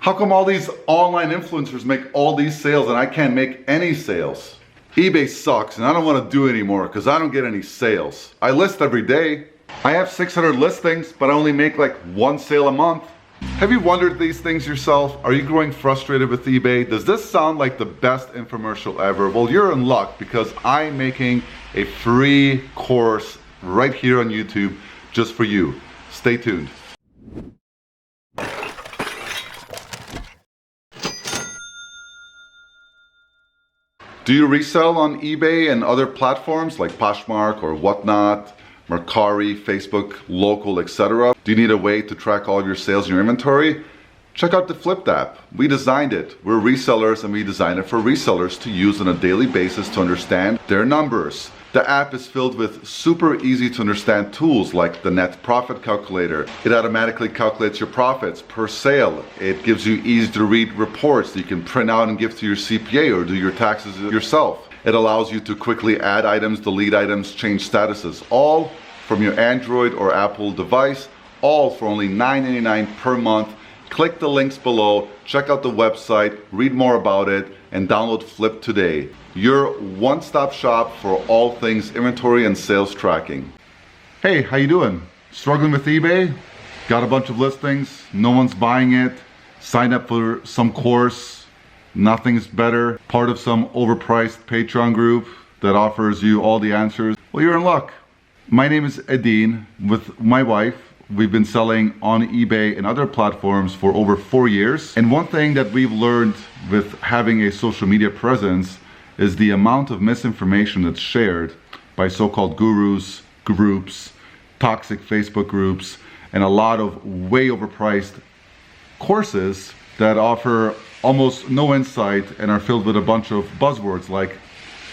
How come all these online influencers make all these sales and I can't make any sales? eBay sucks and I don't want to do it anymore because I don't get any sales. I list every day. I have 600 listings, but I only make like one sale a month. Have you wondered these things yourself? Are you growing frustrated with eBay? Does this sound like the best infomercial ever? Well, you're in luck because I'm making a free course right here on YouTube just for you. Stay tuned. Do you resell on eBay and other platforms like Poshmark or whatnot, Mercari, Facebook, Local, etc.? Do you need a way to track all of your sales and your inventory? Check out the Flipped app. We designed it. We're resellers and we designed it for resellers to use on a daily basis to understand their numbers. The app is filled with super easy to understand tools like the net profit calculator. It automatically calculates your profits per sale. It gives you easy to read reports that you can print out and give to your CPA or do your taxes yourself. It allows you to quickly add items, delete items, change statuses, all from your Android or Apple device, all for only $9.99 per month. Click the links below, check out the website, read more about it, and download Flip today. Your one-stop shop for all things inventory and sales tracking. Hey, how you doing? Struggling with eBay? Got a bunch of listings, no one's buying it, signed up for some course, nothing's better, part of some overpriced Patreon group that offers you all the answers? Well, you're in luck. My name is Edin. With my wife, we've been selling on eBay and other platforms for over 4 years. And one thing that we've learned with having a social media presence is the amount of misinformation that's shared by so-called gurus, groups, toxic Facebook groups, and a lot of way overpriced courses that offer almost no insight and are filled with a bunch of buzzwords like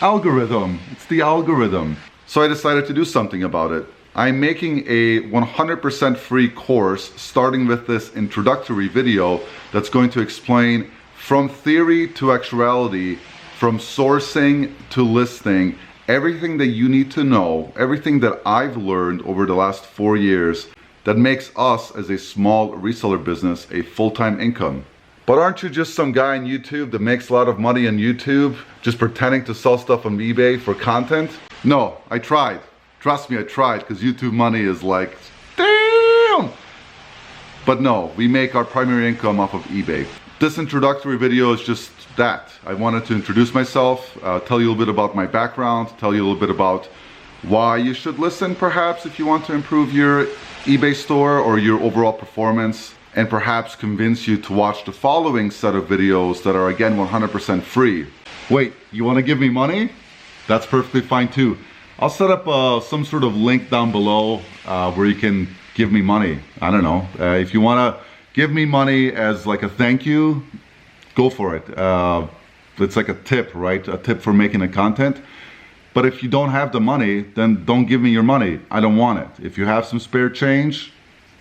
algorithm. It's the algorithm. So I decided to do something about it. I'm making a 100% free course starting with this introductory video that's going to explain from theory to actuality, from sourcing to listing, everything that you need to know, everything that I've learned over the last 4 years that makes us as a small reseller business a full-time income. But aren't you just some guy on YouTube that makes a lot of money on YouTube just pretending to sell stuff on eBay for content? No, I tried. Trust me, I tried, because YouTube money is like, damn! But no, we make our primary income off of eBay. This introductory video is just that. I wanted to introduce myself, tell you a little bit about my background, tell you a little bit about why you should listen perhaps if you want to improve your eBay store or your overall performance, and perhaps convince you to watch the following set of videos that are again 100% free. Wait, you want to give me money? That's perfectly fine too. I'll set up some sort of link down below where you can give me money. I don't know. If you want to give me money as like a thank you, go for it. It's like a tip, right? A tip for making the content. But if you don't have the money, then don't give me your money. I don't want it. If you have some spare change,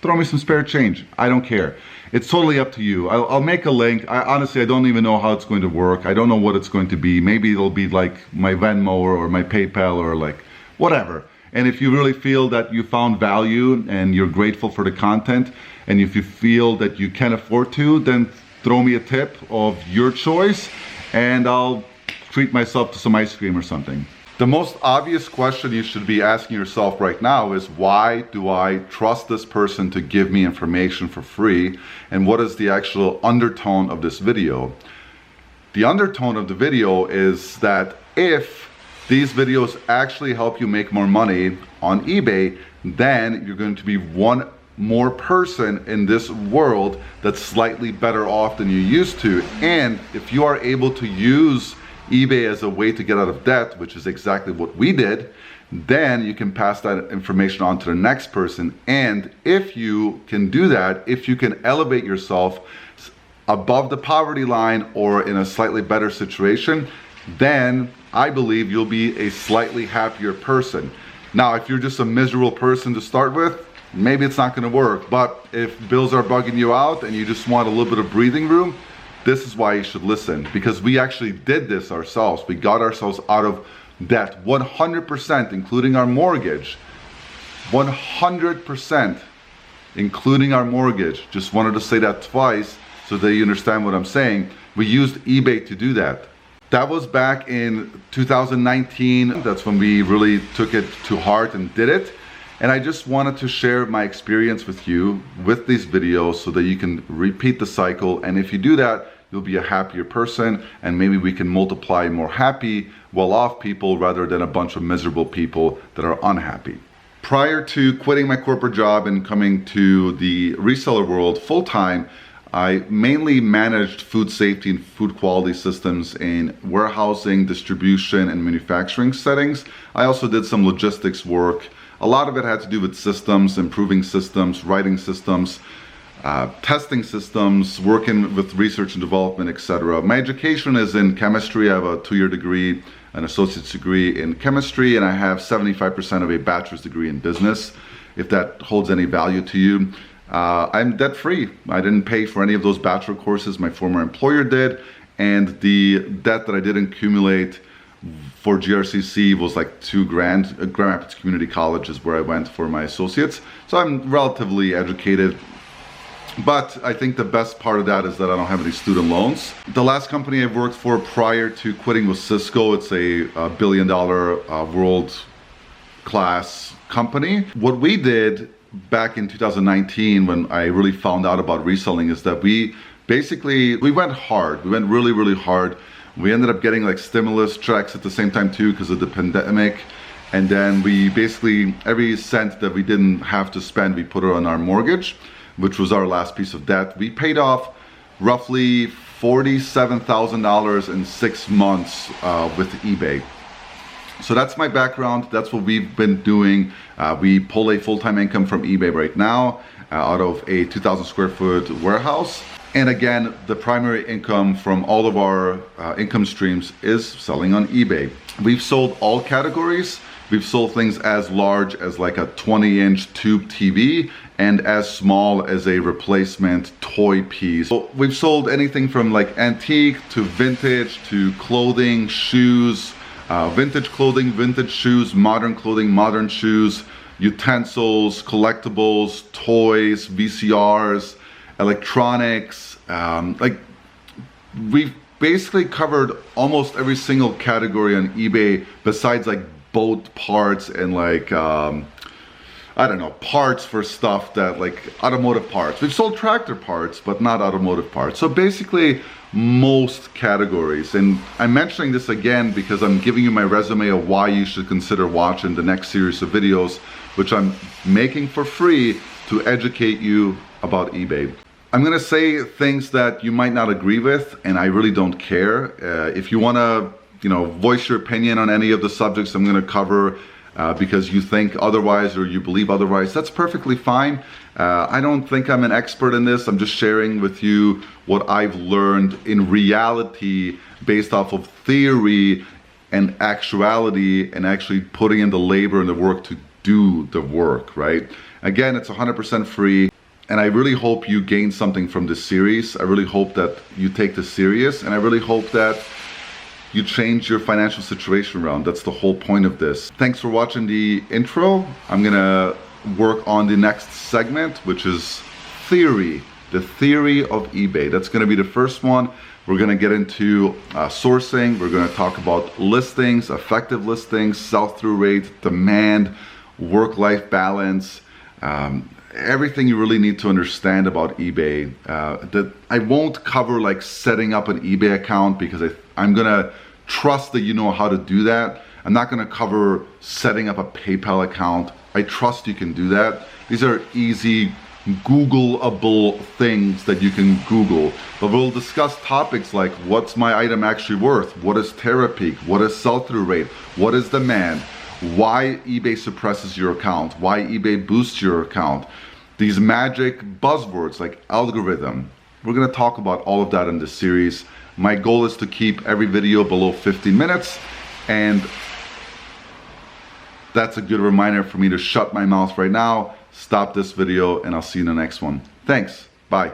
throw me some spare change. I don't care. It's totally up to you. I'll make a link. Honestly, I don't even know how it's going to work. I don't know what it's going to be. Maybe it'll be like my Venmo or my PayPal or like whatever. And if you really feel that you found value and you're grateful for the content, and if you feel that you can afford to, then throw me a tip of your choice and I'll treat myself to some ice cream or something. The most obvious question you should be asking yourself right now is, why do I trust this person to give me information for free? And what is the actual undertone of this video? The undertone of the video is that if these videos actually help you make more money on eBay, then you're going to be one more person in this world that's slightly better off than you used to. And if you are able to use eBay as a way to get out of debt, which is exactly what we did, then you can pass that information on to the next person. And if you can do that, if you can elevate yourself above the poverty line or in a slightly better situation, then I believe you'll be a slightly happier person. Now, if you're just a miserable person to start with, maybe it's not going to work. But if bills are bugging you out and you just want a little bit of breathing room, this is why you should listen, because we actually did this ourselves. We got ourselves out of debt 100%, including our mortgage. 100%, including our mortgage. Just wanted to say that twice so that you understand what I'm saying. We used eBay to do that. That was back in 2019. That's when we really took it to heart and did it. And I just wanted to share my experience with you with these videos so that you can repeat the cycle. And if you do that, you'll be a happier person, and maybe we can multiply more happy, well-off people rather than a bunch of miserable people that are unhappy. Prior to quitting my corporate job and coming to the reseller world full-time, I mainly managed food safety and food quality systems in warehousing, distribution, and manufacturing settings. I also did some logistics work. A lot of it had to do with systems, improving systems, writing systems, testing systems, working with research and development, etc. My education is in chemistry. I have a 2-year degree, an associate's degree in chemistry, and I have 75% of a bachelor's degree in business, if that holds any value to you. I'm debt free. I didn't pay for any of those bachelor courses. My former employer did, and the debt that I did accumulate for GRCC was like $2,000. Grand Rapids Community College is where I went for my associates. So I'm relatively educated, but I think the best part of that is that I don't have any student loans. The last company I worked for prior to quitting was Cisco. It's a $1 billion world-class company. What we did back in 2019 when I really found out about reselling is that we went hard. We went really, really hard. We ended up getting like stimulus checks at the same time too because of the pandemic. And then we basically, every cent that we didn't have to spend, we put it on our mortgage, which was our last piece of debt. We paid off roughly $47,000 in 6 months with eBay. So that's my background. That's what we've been doing. We pull a full-time income from eBay right now out of a 2,000 square foot warehouse. And again, the primary income from all of our income streams is selling on eBay. We've sold all categories. We've sold things as large as like a 20-inch tube TV and as small as a replacement toy piece. So we've sold anything from like antique to vintage to clothing, shoes, vintage clothing, vintage shoes, modern clothing, modern shoes, utensils, collectibles, toys, VCRs, electronics. Like we've basically covered almost every single category on eBay besides like boat parts and like I don't know, parts for stuff that like automotive parts. We've sold tractor parts but not automotive parts. So basically most categories. And I'm mentioning this again because I'm giving you my resume of why you should consider watching the next series of videos, which I'm making for free to educate you about eBay. I'm gonna say things that you might not agree with, and I really don't care. If you wanna, voice your opinion on any of the subjects I'm gonna cover because you think otherwise or you believe otherwise, that's perfectly fine. I don't think I'm an expert in this. I'm just sharing with you what I've learned in reality based off of theory and actuality, and actually putting in the labor and the work to do the work, right? Again, it's 100% free. And I really hope you gain something from this series. I really hope that you take this serious, and I really hope that you change your financial situation around. That's the whole point of this. Thanks for watching the intro. I'm gonna work on the next segment, which is theory, the theory of eBay. That's gonna be the first one. We're gonna get into sourcing. We're gonna talk about listings, effective listings, sell-through rate, demand, work-life balance, everything you really need to understand about eBay. That I won't cover like setting up an eBay account because I'm gonna trust that you know how to do that. I'm not gonna cover setting up a PayPal account. I trust you can do that. These are easy Googleable things that you can Google. But we'll discuss topics like what's my item actually worth? What is Terapeak? What is sell-through rate? What is demand? Why eBay suppresses your account, why eBay boosts your account, these magic buzzwords like algorithm. We're gonna talk about all of that in this series. My goal is to keep every video below 15 minutes, and that's a good reminder for me to shut my mouth right now, stop this video, and I'll see you in the next one. Thanks, bye.